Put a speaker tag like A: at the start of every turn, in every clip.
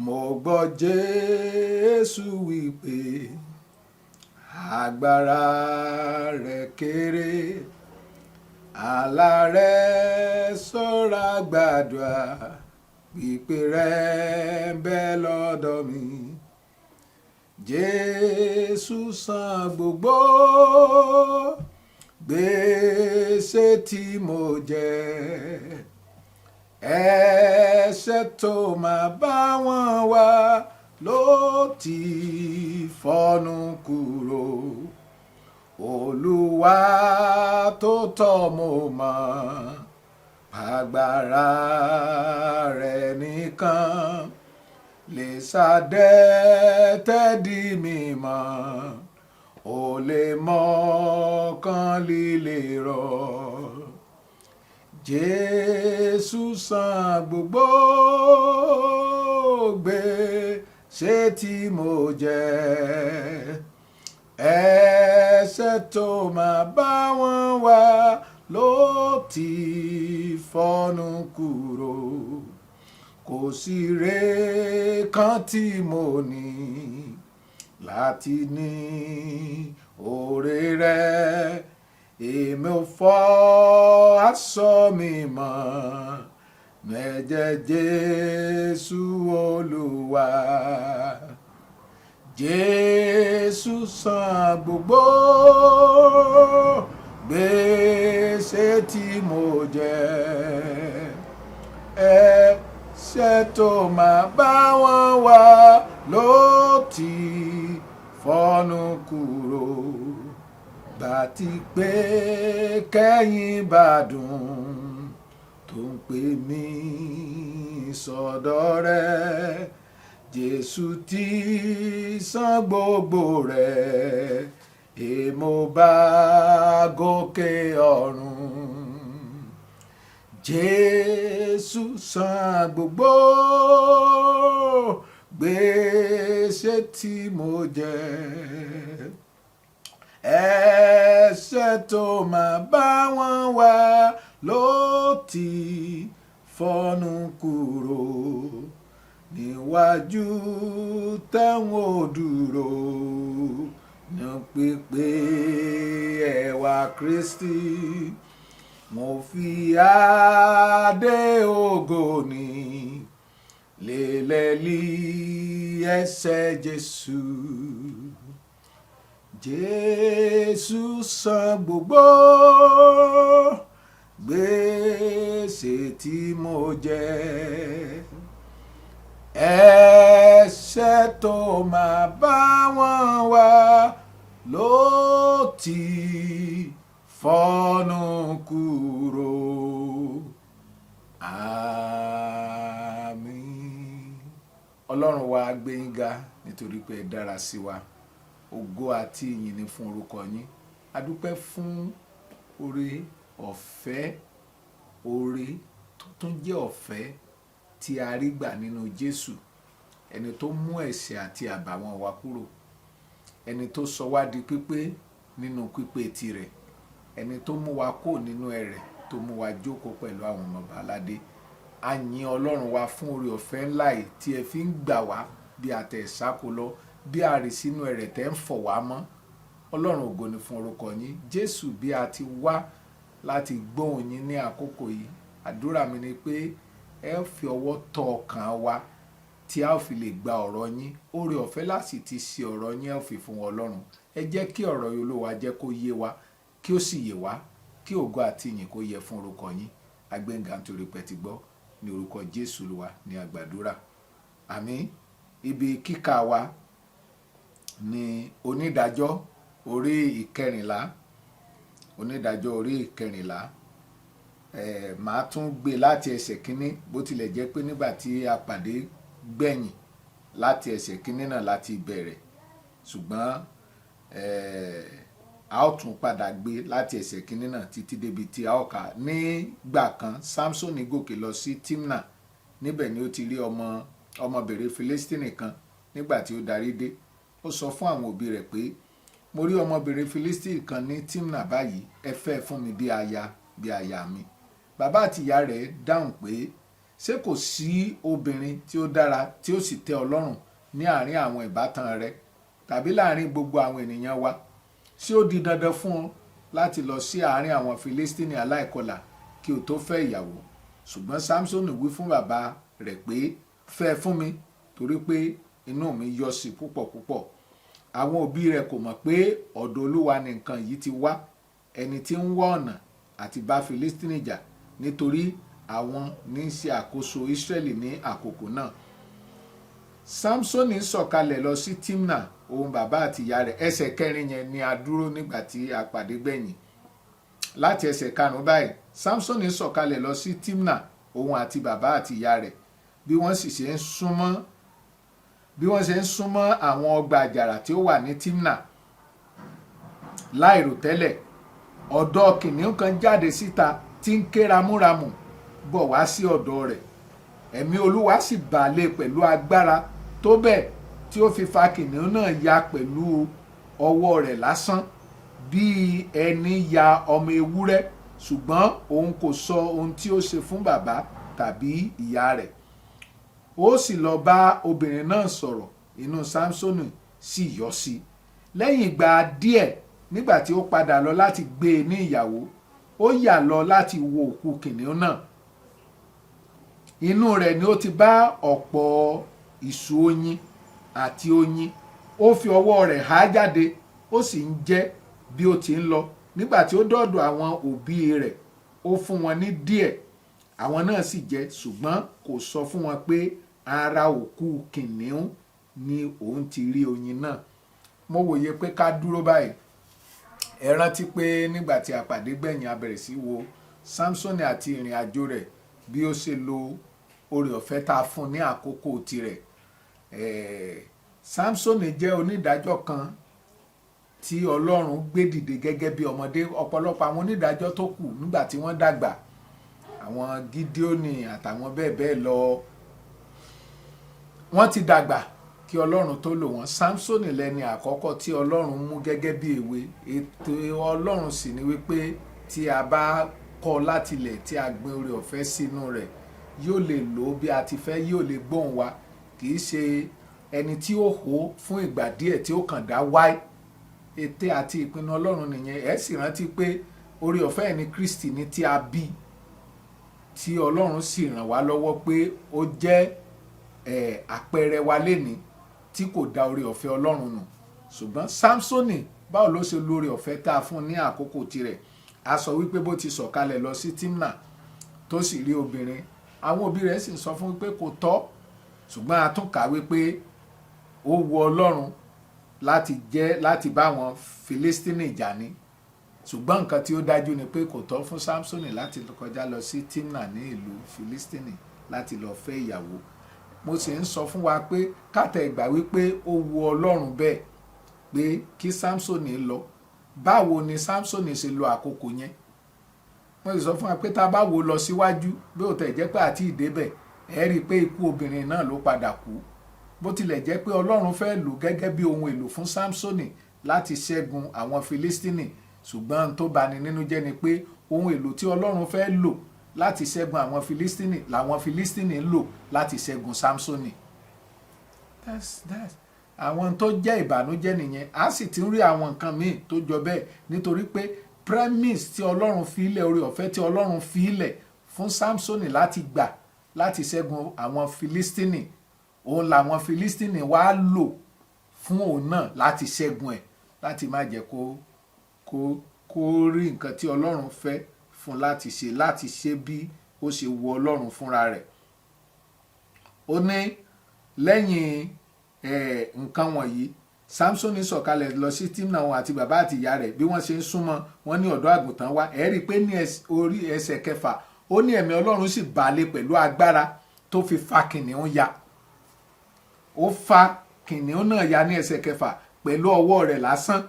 A: mo gbọ́ Jésù wípé agbára rẹ̀ kéré, àlá rẹ̀ ṣọ́ra gbàdúrà, pípé rẹ̀ ń bẹ lọ́dọ̀ mi. Jésù san gbogbo gbèsè tí mo jẹ, ẹ̀ṣẹ̀ tó máa bá wọn wá ló ti fọ́nú kúrò. Olúwa tó tọ́ mo mọ̀, agbára rẹ̀ nìkan lè ṣàdẹ́tẹ̀ di mímọ́, ó lè mọ́kàn líle rọ̀. Jésù san gbogbo gbèsè tí mo jẹ, ẹ̀ṣẹ̀ tó máa bá wọn wá ló ti fọ́nú kúrò. Kò sí ire kan tí mo ní láti ní oore rẹ̀, èmi ò fọ aṣọ mi mọ́ ẹ̀jẹ̀ Jésù Olúwa. Jésù san gbogbo gbèsè tí mo jẹ, ẹ̀ṣẹ̀ tó máa bá wọn wá ló ti fọ́nú kúrò. Bàtí pé kẹ́yìn bá dùn tó ń pè mí sọ́dọ̀ rẹ̀, Jésù ti san gbogbo rẹ̀, èmo bá gòkè ọ̀run. Jésù san gbogbo gbèsè tí mo jẹ, ẹ̀ṣẹ̀ tó máa bá wọn wá ló ti fọ́nú kúrò. Níwájú tẹ̀wọ̀n òdúró ní pípé ẹwà Kristi, mo fi adé ògo ní lélẹ̀ lí ẹsẹ̀ Jésù. Jésù san gbogbo gbèsè tí mo jẹ, ẹ̀ṣẹ̀ tó máa bá wọn wá ló ti fọ́nú kúrò. Àmín. Ọlọ́run wa gbé yín ga nítorí pé ẹ dára sí wa. Ògo àti ìyìn ni fún orúkọ yín. A dúpẹ́ fún oore ọ̀fẹ́, oore tó tún jẹ́ ọ̀fẹ́ tí a rí gbà nínú Jésù, ẹni tó mú ẹ̀ṣẹ̀ àti àbàwọ́n wa kúrò, ẹni tó sọ wá di pípé nínú pípé tirẹ̀, ẹni tó mú wa kó nínú ẹrẹ̀, tó mú wa jókòó pẹ̀lú àwọn ọmọ aládé. A yìn Ọlọ́run wa fún oore ọ̀fẹ́ ńlá yìí tí ẹ fi ń gbà wá bí àtẹ̀ ìsáko lọ, bí a rì sínú ẹrẹ̀ tẹ́ ń fọ̀ wá mọ́. Ọlọ́run ògo ni fún orúkọ yín. Jésù, bí a ti wá láti gbóhùn yín ní àkókò yìí, àdúrà mi ni pé ẹ fi ọwọ́ tọ́ ọkàn wa tí a fi lè gba ọ̀rọ̀ yín. Oore ọ̀fẹ́ láti ti ṣe ọ̀rọ̀ yín ẹ fi fún Ọlọ́run. Ẹ jẹ́ kí ọ̀rọ̀ yìí Olúwa jẹ́ kó yé wa, kí ó sì yé wa, kí ògo àti ìyìn kó yẹ fún orúkọ yín. Agbẹ́ngà nítorí pé ti gbọ́, ní orúkọ Jésù Olúwa ní àgbàdúrà. Àmín. Ibi kíkà wa ní Onídajọ orí ìkẹrìnlá. Onídajọ orí ìkẹrìnlá. Màá tún gbé láti ẹsẹ̀ kínní, bó tilẹ̀ jẹ́ pé nígbà tí a pàdé gbẹ̀yìn láti ẹsẹ̀ kínní náà láti bẹ̀rẹ̀, ṣùgbọ́n a ó tún padà gbé láti ẹsẹ̀ kínní náà títí débi tí a ó kà. Nígbà kan Samsoni gòkè lọ sí Timna, níbẹ̀ ni ó ti rí ọmọbìnrin Filistini kan. Nígbà tí ó darí dé, ó sọ fún àwọn òbí rẹ̀ pé, mo rí ọmọbìnrin Filistini kan ní Timna báyìí, ẹ fẹ́ fún mi bí aya mi. Bàbá àti ìyá rẹ̀ dáhùn pé, ṣé kò sí obìnrin tí ó dára tí ó sì tẹ́ ọ lọ́rùn ní àárín àwọn ìbátan rẹ tàbí láàárín gbogbo àwọn ènìyàn wa? Ṣé ó di dandan fún ọ láti lọ sí àárín àwọn Filistini aláìkọlà kí o tó fẹ́ ìyàwó? Ṣùgbọ́n Samsoni wí fún bàbá rẹ̀ pé, fẹ́ fún mi, torí pé inú mi yọ sí púpọ̀ púpọ̀. Àwọn òbí rẹ̀ kò mọ̀ pé ọ̀dọ̀ Olúwa ni nǹkan yìí ti wá, ẹni tí ń wá ọ̀nà àti bá Filistini jà, nítorí àwọn ní í ṣe àkóso Israẹli ní àkókò náà. Samsoni sọ̀kalẹ̀ lọ sí Timna, òun bàbá àti ìyá rẹ̀. Ẹsẹ̀ 4 yẹn ni a dúró nígbà tí a pàdé gbẹ̀yìn. Láti ẹsẹ̀ 5 báyìí, Samsoni sọ̀kalẹ̀ lọ sí Timna, òun àti bàbá àti ìyá rẹ̀. Bí wọ́n ṣe ń súnmọ́ àwọn ọgbà àjàrà tí ó wà ní Timna, láìròtẹ́lẹ̀ ọ̀dọ́ kìnnìún kan jáde síta tí ń ké ramúramù bọ̀ wá sí ọ̀dọ̀ rẹ̀. Ẹ̀mí Olúwa sì bà lé pẹ̀lú agbára tó bẹ́ẹ̀ tí ó fi fa kìnnìún náà ya pẹ̀lú ọwọ́ rẹ̀ lásán, bí ẹni ya ọmọ ewúrẹ́, ṣùgbọ́n òun kò sọ ohun tí ó ṣe fún bàbá tàbí ìyá rẹ̀. Ó sì lọ bá obìnrin náà sọ̀rọ̀, inú Samsoni sì yọ sí. Lẹ́yìn ìgbà díẹ̀, nígbà tí ó padà lọ láti gbé e ní ìyàwó, ó yà lọ láti wo òkú kìnnìún náà. Inú rẹ̀ ni ó ti bá ọ̀pọ̀ ìṣù oyin àti oyin. Ó fi ọwọ́ rẹ̀ há jáde, ó sì ń jẹ bí ó ti ń lọ. Nígbà tí ó dọ́dọ̀ àwọn òbí rẹ̀, ó fún wọn ní díẹ̀. Àwọn náà sì jẹ, ṣùgbọ́n kò sọ fún wọn pé ara òkú kìnnìún ni òun ti rí oyin náà. Mo wòye pé ká dúró báyìí. Ẹ rántí pé nígbà tí a pàdé gbẹ̀yìn, a bẹ̀rẹ̀ sí wo Samsoni àti ìrìn àjò rẹ̀, bí ó ṣe lo oore ọ̀fẹ́ tá a fún ní àkókò tirẹ̀. Samsoni jẹ́ onídàájọ́ kan tí Ọlọ́run gbé dìde gẹ́gẹ́ bí ọmọdé. Ọ̀pọ̀lọpọ̀ àwọn onídàájọ́ tó kù nígbà tí wọ́n dàgbà, àwọn Gideoni àtàwọn bẹ́ẹ̀ bẹ́ẹ̀ lọ, wọ́n ti dàgbà kí Ọlọ́run tó lò wọ́n. Samsoni lẹni àkọ́kọ́ tí Ọlọ́run mú gẹ́gẹ́ bí èwe. Ètò Ọlọ́run sì ni wípé tí a bá kọ́ láti ilẹ̀, tí a gbin oore ọ̀fẹ́ sínú rẹ̀, yóò lè lò ó bí a ti fẹ́, yóò lè gbóhùn wa. Kì í ṣe ẹni tí ó hó fún ìgbà díẹ̀ tí ó kàn dá wáyé. Ète àti ìpinnu Ọlọ́run nìyẹn. Ẹ sì rántí pé oore ọ̀fẹ́ ẹni Kristi ni tí a bí, tí Ọlọ́run sì ràn wá lọ́wọ́ pé ó jẹ́ àpẹẹrẹ wa lénìí tí kò dá oore ọ̀fẹ́ Ọlọ́run nù. Ṣùgbọ́n Samsoni, báwo ló ṣe lo oore ọ̀fẹ́ tá a fún ní àkókò tirẹ̀? A sọ wípé bó ti sọ̀kalẹ̀ lọ sí Timna tó sì rí obìnrin, àwọn òbí rẹ̀ sì ń sọ fún wípé kò tọ́. Ṣùgbọ́n a tún kà wípé ó wu Ọlọ́run láti bá wọn Filistini jà ní. Ṣùgbọ́n nǹkan tí ó dájú ni pé kò tọ́ fún Samsoni láti kọjá lọ sí Timna ní ìlú Filistini láti lọ fẹ́ ìyàwó. Mo sì ń sọ fún wa pé kátẹ́ ìgbà wípé ó wu Ọlọ́run bẹ́ẹ̀ pé kí Samsoni lọ. Báwo ni Samsoni ṣe lo àkókò yẹn? Mo sì sọ fún wa pé tá a bá wo lọ síwájú, bí ó tẹ̀ jẹ́ pé àti ìdébẹ̀, ẹ rí i pé ikú obìnrin náà ló padà kú. Bó tilẹ̀ jẹ́ pé Ọlọ́run fẹ́ lò gẹ́gẹ́ bí ohun èlò fún Samsoni láti ṣẹ́gun àwọn Filistini, ṣùgbọ́n tó bani nínú jẹ́ ni pé ohun èlò tí Ọlọ́run fẹ́ lò láti ṣẹ́gun àwọn Filistini làwọn Filistini ń lò láti ṣẹ́gun Samsoni. Àwọn tó jẹ́ ìbànújẹ́ nìyẹn. A sì ti ń rí àwọn nǹkan míì tó jọ bẹ́ẹ̀, nítorí pé premise tí Ọlọ́run fi ilẹ̀, oore ọ̀fẹ́ tí Ọlọ́run fi ilẹ̀ fún Samsoni láti gbà láti ṣẹ́gun àwọn Filistini, òun làwọn Filistini wá lò fún òun náà láti ṣẹ́gun ẹ̀, láti má jẹ́ kó rí nǹkan tí Ọlọ́run fẹ́ fún láti ṣe bí ó ṣe wu Ọlọ́run fúnra rẹ̀. Ó ní lẹ́yìn nǹkan wọ̀nyí, Samsoni sọ̀kalẹ̀ lọ sí Timna, òun àti bàbá àti ìyá rẹ̀. Bí wọ́n ṣe ń súnmọ́, wọ́n ní ọ̀dọ́ àgùntàn wá. Ẹ rí i pé ní orí ẹsẹ̀ 6, ó ní ẹ̀mí Ọlọ́run sì bà lé pẹ̀lú agbára tó fi fa kìnnìún ya. Ó fa kìnnìún náà ya ní ẹsẹ̀ 6 pẹ̀lú ọwọ́ rẹ̀ lásán,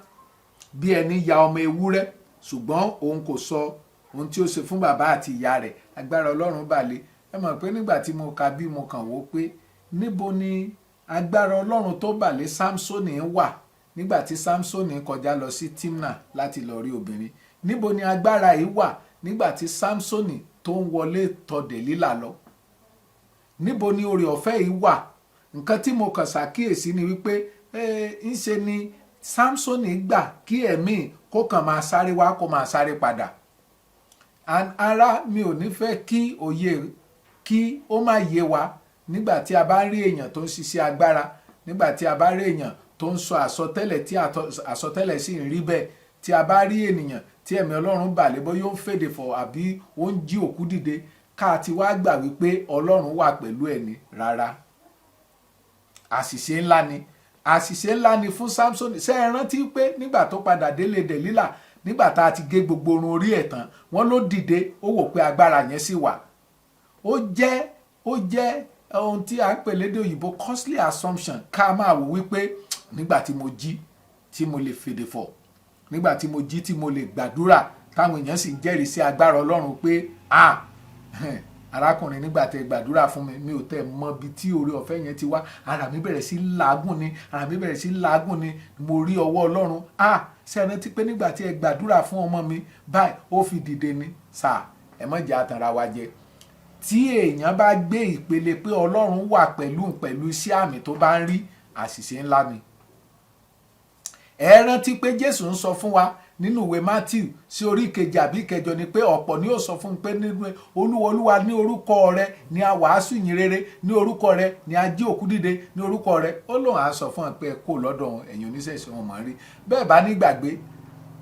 A: bí ẹni ya ọmọ ewúrẹ́, ṣùgbọ́n òun kò sọ ohun tí ó ṣe fún bàbá àti ìyá rẹ̀. Agbára Ọlọ́run bà lé. Ẹ mọ̀ pé nígbà tí mo ka bí, mo kàn wò pé níbo ni agbára Ọlọ́run tó bà lé Samsoni wà nígbà tí Samsoni kọjá lọ sí Timna láti lọ rí obìnrin? Níbo ni agbára yìí wà nígbà tí Samsoni tó ń wọlé tọ̀ Dèlílà lọ? níbo ni oore ọ̀fẹ́ yìí wà? Nǹkan tí mo kàn ṣàkíyèsí ni wípé ńṣe ni Samsoni gbà kí ẹ̀mí kó kàn máa sáré wá kó máa sáré padà. Ara mi ò ní fẹ́ kí òye kí ó má yé wa nígbà tí a bá rí èèyàn tó ń ṣiṣẹ́ agbára, nígbà tí a bá rí èèyàn tó ń sọ àsọtẹ́lẹ̀ tí àsọtẹ́lẹ̀ sì ń rí bẹ́ẹ̀, tí a bá rí ènìyàn tí ẹ̀mí Ọlọ́run bà lé bóyá ó ń fèdè fọ̀ àbí ó ń jí òkú dìde, ká ti wá gbà wípé Ọlọ́run wà pẹ̀lú ẹni. Rárá, àṣìṣe ńlá ni, àṣìṣe ńlá ni fún Samsoni. Ṣé ẹ rántí pé nígbà tó padà délé Dèlílà, nígbà tá a ti gé gbogbo orun orí ẹ̀ tán, wọ́n ló dìde, ó wò pé agbára yẹn sì wà. Ó jẹ́ ohun tí a ń pè lédè òyìnbó costly assumption, ká máa wò wípé nígbà tí mo jí tí mo lè fèdè fọ̀, nígbà tí mo jí tí mo lè gbàdúrà táwọn èèyàn sì ń jẹ́rìí sí agbára Ọlọ́run pé arákùnrin nígbà tẹ́ gbàdúrà fún mi ò tẹ́ mọ ibi tí oore ọ̀fẹ́ yẹn ti wá, ara mi bẹ̀rẹ̀ sí làágùn ni, mo rí ọwọ́ Ọlọ́run. Ṣé ẹ rántí pé nígbà tí ẹ gbàdúrà fún ọmọ mi báyìí ó fi dìde ni? Ẹ má jẹ́ àtànra wa jẹ. Tí èèyàn bá gbé ìpele pé Ọlọ́run wà pẹ̀lú iṣẹ́ àmì tó bá ń rí, àṣìṣe ńlá ni. Ẹ rántí pé Jésù ń sọ fún wa nínú ìwé Matthew sí orí 7 àbí 8 ni pé ọ̀pọ̀ ni ó sọ fún un pé nínú Olúwa ní orúkọ rẹ ni a wàásù ìyìn rere, ní orúkọ rẹ ni a jí òkú dìde, ní orúkọ rẹ. Ó lóun á sọ fún ẹ pé ẹ kó lọ́dọ̀ ẹ̀yin oníṣẹ̀ṣe wọn mọ̀ rí. Bẹ́ẹ̀ bá nígbàgbé,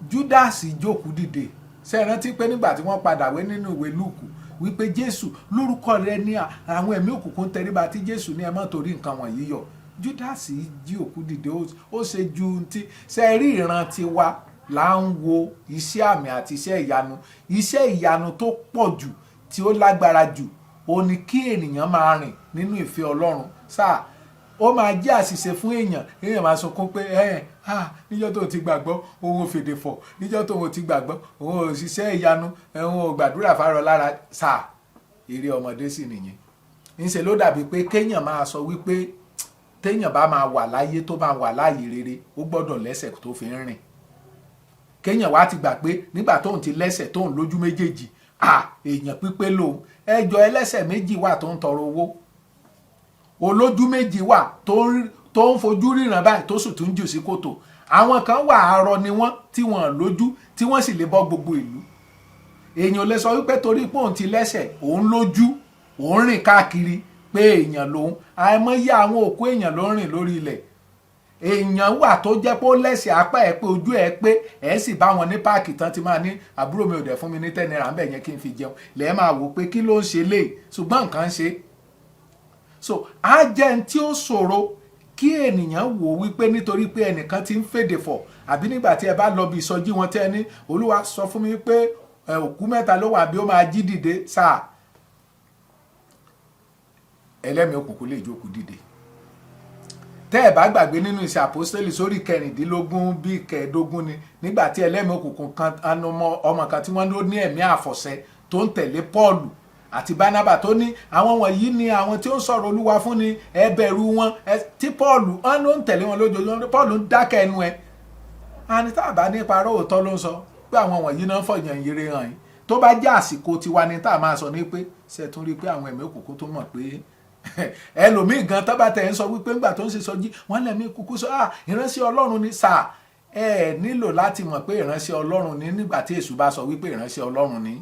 A: Júdásì jókòó dìde. Ṣé ẹ rántí pé nígbà tí wọ́n padà wé nínú ìwé Lúùkù wípé Jésù lórúkọ rẹ ni àwọn ẹ̀mí òkùnkùn tẹríba, tí Jésù ní ẹ má torí nǹkan wọ̀nyí yọ̀. Júdásì jí òkú dìde, ó ṣe ju ti ṣe rí. Ìran tiwa là ń wo iṣẹ́ àmì àti iṣẹ́ ìyanu tó pọ̀ jù, tí ó lágbára jù, ó ní kí ènìyàn máa rìn nínú ìfẹ́ Ọlọ́run. Ó máa jẹ́ àṣìṣe fún èèyàn máa sunkún pé níjọ́ tó ti gbàgbọ́ òun ò fèdè fọ̀, níjọ́ tó ti gbàgbọ́ òun ò ṣiṣẹ́ ìyanu, òun ò gbàdúrà fárọ lára. Eré ọmọdé sì nìyẹn. Ńṣe ló dàbí pé kéèyàn máa sọ wípé téèyàn bá máa wà láyé tó bá wà láàyè rere, ó gbọ́dọ̀ lẹ́sẹ̀ tó fi ń rìn. Kéèyàn wá ti gbà pé nígbà tóun ti lẹ́sẹ̀ tóun lójú méjèèjì, èèyàn pípé lòun. Ẹjọ́ ẹlẹ́sẹ̀ méjì wà tó ń tọrọ owó, olójú méjì wà tó ń fojú ríran báyìí tó sì tún jù sí kòtò. Àwọn kan wà arọ ni wọ́n tí wọ́n lójú tí wọ́n sì lè bọ́ gbogbo ìlú. Èèyàn lè sọ wípé torí pé òun ti lẹ́sẹ̀, òun lójú, òun rìn káàkiri pé èèyàn lòun. Àìmọye àwọn òkú èèyàn ló ń rìn lórí ilẹ̀. Èèyàn wà tó jẹ́ pé ó lẹ́sẹ̀ apá ẹ̀ pé ojú ẹ̀ pé ẹ̀ sì bá wọn ní páàkì tán ti máa ní àbúrò mi ò dẹ̀ fún mi ní 10 naira ń bẹ̀ yẹn kí n fi jẹun. Lẹ́ẹ̀ máa wò pé kí ló ń ṣe léè, ṣùgbọ́n nǹkan ṣe. Á jẹ́ ẹni tí ó ṣòro kí ènìyàn wò wípé nítorí pé ẹnìkan ti ń fèdè fọ̀, àbí nígbà tí ẹ bá lọ bí ìsọjí wọn tẹ́ ní Olúwa sọ fún mi pé òkú 3 ló wà bí ó máa jí dìde. Ẹlẹ́mìí òkùnkùn lè jókòó dìde. Tẹ́ ẹ bá gbàgbé nínú Iṣẹ́ Àpọ́stélì sórí 15 bí 15 ni nígbà tí ẹlẹ́mìí òkùnkùn kan ọmọ kan tí wọ́n ló ní ẹ̀mí àfọ̀ṣẹ tó ń tẹ̀lé Pọ́ọ̀lù àti Bánábà tó ní àwọn wọ̀nyí ni àwọn tí ó ń sọ̀rọ̀ Olúwa fún ni, ẹ bẹ̀rù wọn. Tí Pọ́ọ̀lù ló ń tẹ̀lé wọn lójoojúmọ́, Pọ́ọ̀lù ń dákẹ́ ẹnu ẹ̀. Àní tá a bá ní parọ́ òótọ́ ló ń sọ pé àwọn wọ̀nyí náà ń fọ̀yàn ìyèrè hàn yín. Tó bá jẹ́ àsìkò tiwa ni tá a máa sọ ní pé ṣe tún rí pé àwọn ẹ̀mí òkùnkùn tó mọ̀ pé ẹlòmíì gan tó bá tẹ̀ ń sọ wípé ńgbà tó ń ṣe sọjí wọ́n lẹ̀mí kúkú sọ ìránṣẹ́ Ọlọ́run ni. Ẹ nílò láti mọ̀ pé ìránṣẹ́ Ọlọ́run ni nígbà tí Èṣù bá sọ wípé ìránṣẹ́ Ọlọ́run ni.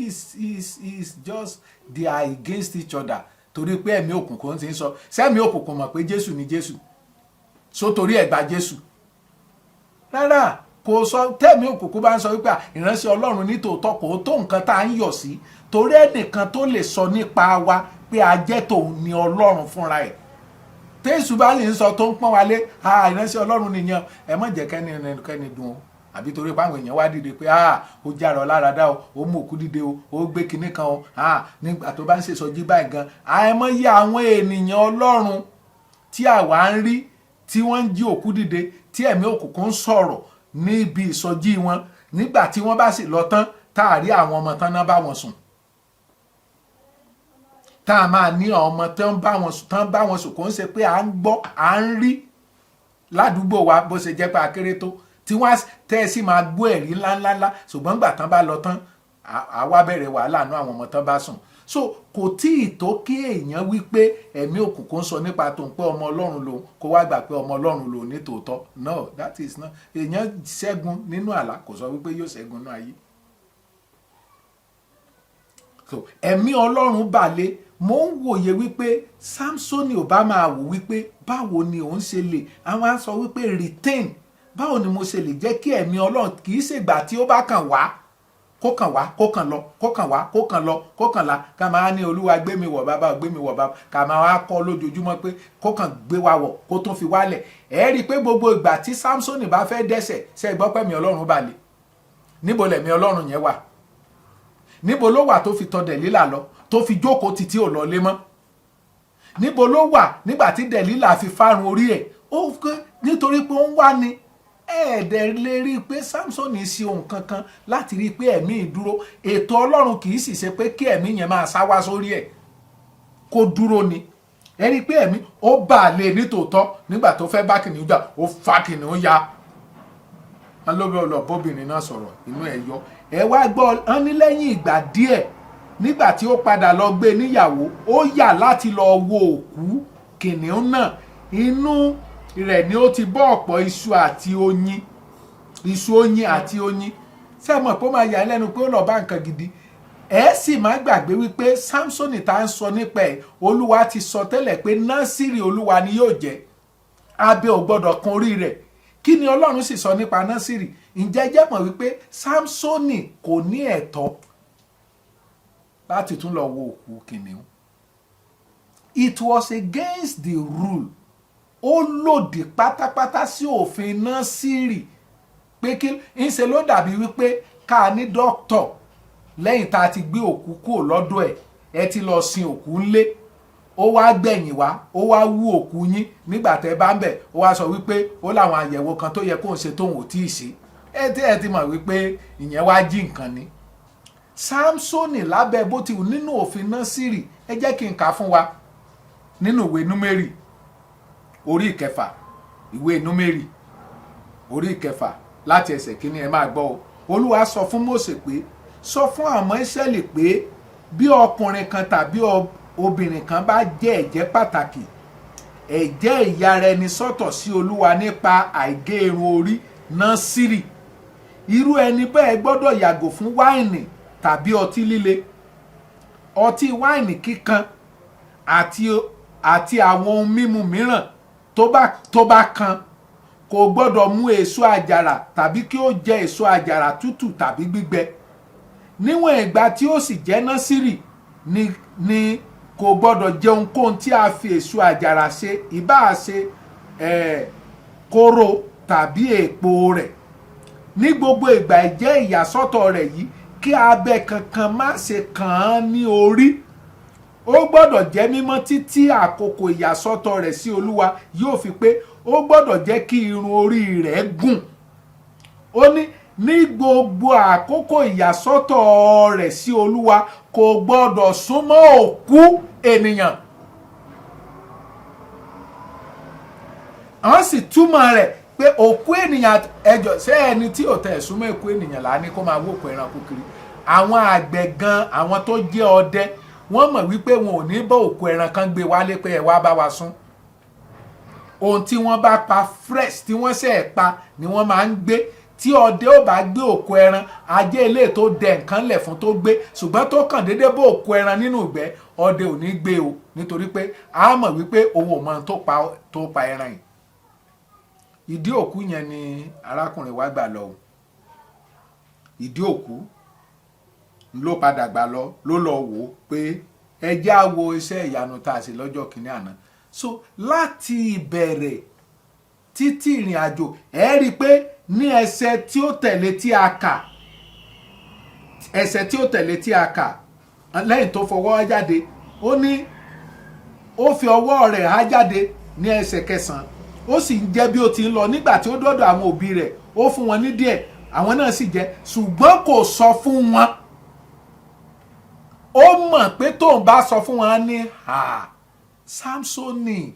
A: Is just they are against each other. Torí pé ẹ̀mí òkùnkùn ti ń sọ, sẹ́mi òkùnkùn mọ̀ pé Jésù ni Jésù, so torí ẹ̀ gba Jésù. Rárá, kò sọ. Tẹ́mi òkùnkùn bá ń sọ wípé ìránṣẹ́ Ọlọ́run ní tòótọ́ kò tó nǹkan tá à ń yọ̀ sí, torí ẹnìkan tó lè sọ nípa wa pé a jẹ́ tòun ni Ọlọ́run fúnra ẹ̀. Tẹ́sù bá lè ń sọ tó ń pọ́n wálé ìránṣẹ́ Ọlọ́run nìyẹn, ẹ má jẹ́ kẹ́ni dùn o. Àbí torí pé àwọn èèyàn wá dìde pé ó járọ lára dá o, ó mú òkú dìde o, ó gbé kinní kan o, nígbà tó bá ń ṣèsọjí báyìí gan. Àìmọye àwọn ènìyàn Ọlọ́run tí àwa ń rí tí wọ́n ń jí òkú dìde, tí ẹ̀mí òkùnkùn ń sọ̀rọ̀ níbi ìsọjí wọn, nígbà tí wọ́n bá sì lọ tán tá a rí àwọn ọmọ tán náà bá wọn sùn, tá a máa ní ọmọ tán bá wọn sùn. Kò ń ṣe pé à ń gbọ́ à ń rí ládùúgbò wa bó ṣe jẹ́ pé akéré tó, tí wọ́n tẹ́ sí máa gbọ́ ẹ̀rí ńláńlá, ṣùgbọ́n gbà tán bá lọ tán àwa bẹ̀rẹ̀ wàhálà nú àwọn ọmọ tán bá sùn. so kò tí ì tó kí èèyàn wí pé ẹ̀mí òkùnkùn sọ nípa tòun pé ọmọ ọlọ́run lòun kó wá gbà pé ọmọ ọlọ́run lòun ní tòótọ́. No, that is not. Èèyàn ṣẹ́gun nínú àlá kò sọ wípé yóò ṣẹ́gun nínú ayé. So ẹ̀mí ọlọ́run balẹ̀. Mo ń wòye wípé Samsoni ò bá máa wò wípé báwo ni òun ṣe lè, àwọn á sọ wípé retain, báwo ni mo ṣe lè jẹ́ kí ẹ̀mí ọlọ́run kì í ṣègbà tí ó bá kàn wá kó kàn wá kó kàn lọ kó kàn wá kó kàn lọ kó kàn la ká máa ní olúwa gbé mi wọ̀ bàbá gbé mi wọ̀ bàbá ká máa wá kọ́ lójoojúmọ́ pé kó kàn gbé wa wọ̀ kó tún fi wálẹ̀. Ẹ rí i pé gbogbo ìgbà tí Samsoni bá fẹ́ dẹ́ṣẹ̀ ṣe gbọ́ pé ẹ̀mí ọlọ́run balẹ̀. Níbo lẹ̀mí ọlọ́run yẹn wà? Níbo ló wà tó fi tọ̀ Dẹ̀lílà lọ tó fi jókòó títí ò lọ lé mọ́? Níbo ló wà nígbà tí Dẹ̀lílà fi fárun orí ẹ̀? Ó nítorí pé ó ń wá ni. Ẹ̀ẹ́dẹ̀ lè rí i pé Samsoni ṣe ohun kankan láti rí i pé ẹ̀mí ìdúró. Ètò ọlọ́run kì í sì ṣe pé kí ẹ̀mí yẹn máa sá wá sórí ẹ̀ kó dúró ni. Ẹ rí i pé ẹ̀mí ó bà á lé nítòótọ́ nígbà tó fẹ́ bá kìnnìún jà ó fa kìnnìún ya. Wọ́n ló lọ bóbìnrin náà sọ̀rọ̀ inú ẹ̀ yọ. Ẹ wá gbọ́ ọ́n ní lẹ́yìn ìgbà díẹ̀ nígbà tí ó padà lọ gbé níyàwó ó yà láti lọ wo òkú kìnnìún náà. Inú rẹ̀ ni ó ti bọ́ ọ̀pọ̀ iṣu oyin àti oyin. Ṣé mọ̀ pé ó máa yà lẹ́nu pé ó lọ bá nǹkan gidi. Ẹ sì máa gbàgbé wípé Samsoni tá ń sọ nípa ẹ̀ olúwa ti sọ tẹ́lẹ̀ pé násìrì olúwa ni yóò jẹ́, abẹ ò gbọ́dọ̀ kan orí rẹ̀. Kí ni ọlọ́run sì sọ nípa násìrì? Ǹjẹ́ jẹ́ mọ̀ wípé Samsoni kò ní ẹ̀tọ́ láti tún lọ wo òkú kìnnìún. It was against the rule. Ó lòdì pátápátá sí òfin násìrì pé kí ń ṣe ló dàbí wípé ká ní dókítọ̀ lẹ́yìn tá a ti gbé òkú kúrò lọ́dọ̀ ẹ ti lọ sin òkú ńlé, ó wá gbẹ̀yìn wá ó wá wú òkú yín nígbà tẹ́ bá ń bẹ̀ ó wá sọ wípé ó láwọn àyẹ̀wò kan tó yẹ kó ń ṣe tóun ò tí ì ṣe. Ẹ ti mọ̀ wípé ìyẹn wá jí nǹkan ni. Samsoni lábẹ́ bó ti wù nínú òfin násìrì, ẹ jẹ́ kí n kà fún wa nínú ìwé númérì orí ìkẹfà, ìwé númérì orí ìkẹfà láti ẹsẹ̀ kínní. Ẹ máa gbọ́ o. Olúwa sọ fún Mósè pé sọ fún àwọn Ísírẹ́lì pé bí ọkùnrin kan tàbí obìnrin kan bá jẹ́ ẹ̀jẹ́ pàtàkì, ẹ̀jẹ́ ìyara ẹni sọ́tọ̀ sí Olúwa nípa àìgé irun orí násìrì, irú ẹni bẹ́ẹ̀ gbọ́dọ̀ yàgò fún wáìnì tàbí ọtí líle, ọtí wáìnì kíkan àti àwọn ohun mímu mìíràn tó bá kan. Kò gbọ́dọ̀ mú èso àjàrà tàbí kí ó jẹ èso àjàrà tútù tàbí gbígbẹ. Níwọ̀n ìgbà tí ó sì jẹ́ násìrì ni kò gbọ́dọ̀ jẹ ohunkóhun tí a fi èso àjàrà ṣe, ìbáà ṣe kóró tàbí èèpo rẹ̀. Ní gbogbo ìgbà ìjẹ́ ìyàsọ́tọ̀ rẹ̀ yìí kí abẹ kankan má ṣe kàn án ní orí. Ó gbọ́dọ̀ jẹ́ mímọ́ títí àkókò ìyàsọ́tọ̀ rẹ̀ sí Olúwa yóò fi pé. Ó gbọ́dọ̀ jẹ́ kí irun orí rẹ̀ gùn. Ó ní gbogbo àkókò ìyàsọ́tọ̀ rẹ̀ sí Olúwa kò gbọ́dọ̀ súnmọ́ òkú ènìyàn. Àwọn sì túmọ̀ rẹ̀ pé òkú ènìyàn ẹjọ́ ṣé ẹni tí ò tẹ̀ súnmọ́ òkú ènìyàn là ní kó máa wòkú ẹranko kiri. Àwọn àgbẹ̀ gan, àwọn tó jẹ́ ọdẹ, wọ́n mọ̀ wípé wọn ò ní bá òkú ẹran kan gbé wálé pé ẹ wá bá wa sún. Ohun tí wọ́n bá pa fresh tí wọ́n ṣẹ̀ pa ni wọ́n máa ń gbé. Tí ọdẹ ò bá gbé òkú ẹran, ajé ilé tó dẹ nǹkan lẹ̀ fún tó gbé, ṣùgbọ́n tó kàn déédéé bó òkú ẹran nínú ìgbẹ́, ọdẹ ò ní gbé o, nítorí pé a mọ̀ wípé òun ò mọ tó pa ẹran yìí. Ìdí òkú yẹn ni arákùnrin wa gbà lọ o. Ìdí òkú ló padà gbà lọ wò pé ẹ jẹ́ á wo iṣẹ́ ìyanu tá a ṣe lọ́jọ́ kìíní àná. So láti ìbẹ̀rẹ̀ títí ìrìn àjò ẹ rí i pé ní ẹsẹ̀ tí ó tẹ̀lé tí a kà lẹ́yìn tó fọwọ́ jáde, ó ní ó fi ọwọ́ rẹ̀ há jáde ní ẹsẹ̀ 9. Ó sì ń jẹ bí ó ti ń lọ. Nígbà tí ó dọ́dọ̀ àwọn òbí rẹ̀ ó fún wọn ní díẹ̀, àwọn náà sì jẹ, ṣùgbọ́n kò sọ fún wọn. Ó mọ̀ pé tóun bá sọ fún wọn ní Samsoni,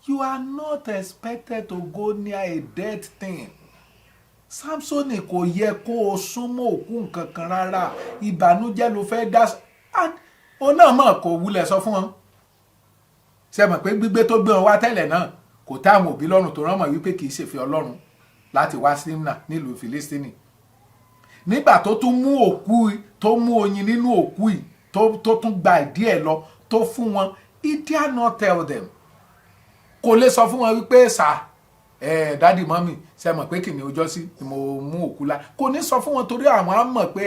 A: you are not expected to go near a dead thing. Samsoni kò yẹ kó o súnmọ́ òkú nǹkan kan rárá. Ìbànújẹ́ ló fẹ́ dá. òun náà mọ̀ kò wulẹ̀ sọ fún wọn. Ṣé mọ̀ pé gbígbé tó gbé wọn wá tẹ́lẹ̀ náà kò tẹ́ àwọn òbí lọ́rùn tó rán mọ̀ wípé kì í ṣèfẹ́ Ọlọ́run láti wá Símnà nílùú Fílístínì. Nígbà tó tún mú òkú tó mú oyin nínú òkú yìí tó tún gba ìdí ẹ̀ lọ tó fún wọn, he dare not tell them. Kò lè sọ fún wọn wípé dádì mọ́mì ṣe mọ̀ pé kìnìún ọjọ́ sí ni mo mú òkú lá. Kò ní sọ fún wọn torí àwọn á mọ̀ pé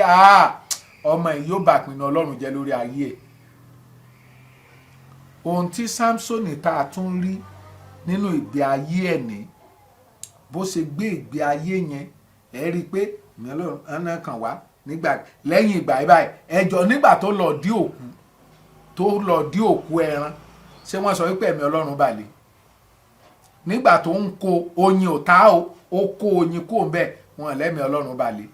A: ọmọ yìí yóò bá ìpinnu Ọlọ́run jẹ́ lórí ayé ẹ̀. Ohun tí Samsoni tá a tún rí nínú ìgbé ayé ẹ̀ ní bó ṣe gbé ìgbé ayé yẹn, ẹ rí i pé ìmọ̀ Ọlọ́run ẹ̀nà kan wá lẹ́yìn ìgbà báyìí ẹjọ́ nígbà tó lọ dí òkú ẹran, ṣé wọ́n sọ wípé ẹ̀mí Ọlọ́run bà lé? Nígbà tó ń kó oyin ò tá ó kó oyin kó ń bẹ̀, wọn lẹ́mí Ọlọ́run bà lé.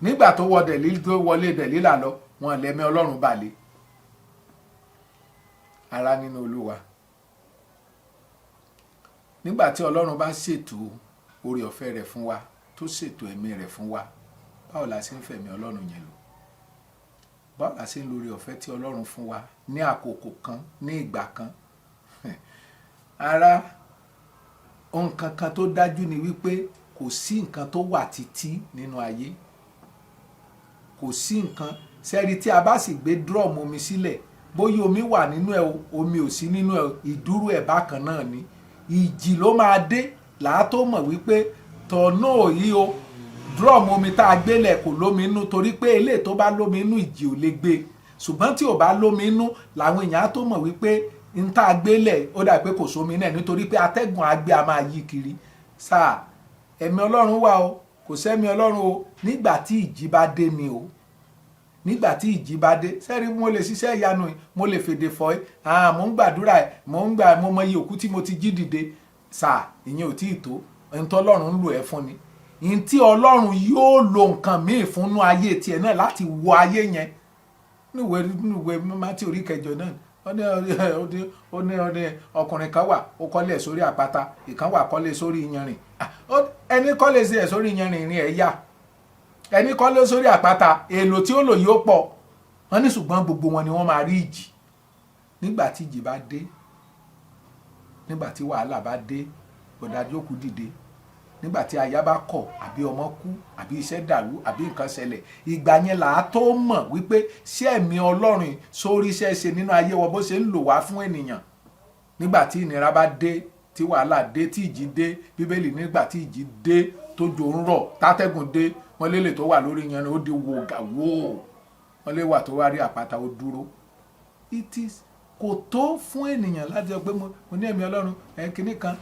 A: Nígbà tó wọlé Dẹ̀lílà lọ, wọn lẹ́mí Ọlọ́run bà lé. Ará nínú Olúwa, nígbà tí Ọlọ́run bá ṣètò oore ọ̀fẹ́ rẹ̀ fún wa, tó ṣètò ẹ̀mí rẹ̀ fún wa, báwo la ṣe ń fẹ̀mí Ọlọ́run yẹn lò? Báwo la ṣe ń lo oore ọ̀fẹ́ tí Ọlọ́run fún wa ní àkókò kan, ní ìgbà kan? Ará, ohun kankan tó dájú ni wípé kò sí nǹkan tó wà títí nínú ayé. Kò sí nǹkan. Sẹ́rí tí a bá sì gbé drum omi sílẹ̀, bóyá omi wà nínú ẹ̀ omi ò sí nínú ẹ̀, ìdúró ẹ̀ bákan náà ni. Ìjì ló máa dé làá tó mọ̀ wípé tọ̀nà yìí o, drum omi tá a gbélẹ̀ kò lómi inú, torí pé eléyìí tó bá lómi inú ìjì ò lè gbé. Ṣùgbọ́n tí ò bá lómi inú làwọn èèyàn á tó mọ̀ wípé n tá a gbélẹ̀ ó dà pé kò sómi náà, nítorí pé atẹ́gùn àgbé a máa yí kiri. Ẹ̀mí Ọlọ́run wà o, kò sẹ́mi Ọlọ́run o nígbà tí ìjì bá dé ni o. Nígbà tí ìjì bá dé, sẹ́rí mo lè ṣiṣẹ́ ìyanu yìí, mo lè fèdè fọ́ ẹ́, mo ń gbàdúrà ẹ̀, mo mọ iye òkú tí mo ti jí dìde. Ìyẹn ò tí ì tó. Ẹni tí Ọlọ́run ń lò ẹ́ fún ni. Ìyẹn tí Ọlọ́run yóò lo nǹkan míì fúnnú ayé tiẹ̀ náà láti wọ ayé yẹn. Níwèé Mátíù orí 8 náà, ó ní ọkùnrin kan wà, ó kọ́lé sórí àpáta, ìkan wà kọ́lé sórí iyanrìn. Ẹni kọ́lé sí ẹ̀ sórí iyanrìn ìrìn ẹ̀ yá. Ẹni kọ́lé sórí àpáta, èlò tí ó lò yóò pọ̀. Wọ́n ní ṣùgbọ́n gbogbo wọn ni wọ́n máa rí ìjì. Nígbà tí ìjì bá dé, nígbà tí wàhálà bá dé, ọ̀dájú òkú dìde. Nígbà tí aya bá kọ̀, àbí ọmọ kú, àbí iṣẹ́ dàrú, àbí nǹkan ṣẹlẹ̀, ìgbà yẹn là á tó mọ̀ wípé ṣé ẹ̀mí Ọlọ́run sórí iṣẹ́ ṣe nínú ayé wọn bó ṣe ń lò wá fún ènìyàn. Nígbà tí ìnira bá dé, tí wàhálà dé, tí ìjì dé, Bíbélì nígbà tí ìjì dé, tójò ń rọ̀, tátẹ́gùn dé, wọ́n lélẹ̀ tó wà lórí yẹn ó di wò. Wọ́n lé wà tó wá rí àpáta ó dúró. Kò tó fún ènìyàn láti sọ pé mo ní ẹ̀mí Ọlọ́run kìíní kan.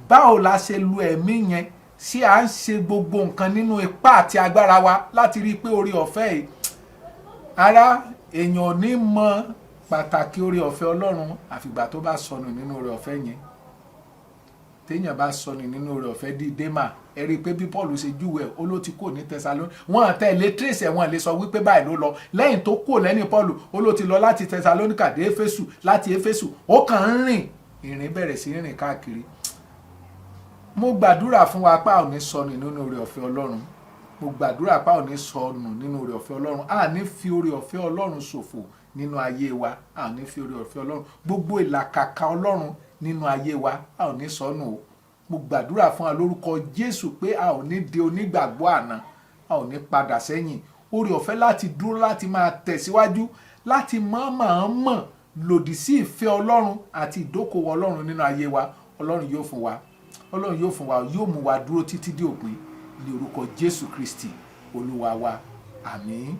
A: Báwo la ṣe lu ẹ̀mí yẹn? Ṣé à ń ṣe gbogbo nǹkan nínú ipá àti agbára wa láti rí i pé oore ọ̀fẹ́ yìí? Ará, èèyàn ò ní mọ pàtàkì oore ọ̀fẹ́ Ọlọ́run àfìgbà tó bá sọnù nínú oore ọ̀fẹ́ yẹn. Téèyàn bá sọnù nínú oore ọ̀fẹ́ di Démà, ẹ rí i pé bí Paul ṣe júwe ó ló ti kó ní Tẹsalóníkà. Wọ́n tẹ̀lé trace wọn lè sọ wípé báyìí ló lọ. Lẹ́yìn tó kó lẹ́yìn Paul, ó ló ti lọ láti Tẹsalóníkà dé Éfésù, láti Éfésù ó kàn ń rìn. Ìrìn bẹ̀rẹ̀ sí rìn káàkiri. Mo gbàdúrà fún wa pa ò ní sọnù nínú oore ọ̀fẹ́ Ọlọ́run. Mo gbàdúrà pa ò ní sọnù nínú oore ọ̀fẹ́ Ọlọ́run. A ní fi oore ọ̀fẹ́ Ọlọ́run ṣòfò nínú ayé wa. A ní fi oore ọ̀fẹ́ Ọlọ́run. Gbogbo ìlàkàkà Ọlọ́run nínú ayé wa, a ò ní sọnù o. Mo gbàdúrà fún wa lórúkọ Jésù pé a ò ní di onígbàgbọ́ àná, a ò ní padà sẹ́yìn. Oore ọ̀fẹ́ láti dúró, láti máa tẹ̀síwájú, láti máa mọ̀ lòdì sí ìfẹ́ Ọlọ́run àti ìdókòwò Ọlọ́run nínú ayé wa. Ọlọ́run yóò fún wa. Ọlọ́run yóò fún wa, yóò mú wa dúró títí dé òpin ní orúkọ Jésù Kristi Olúwa wa. Àmín.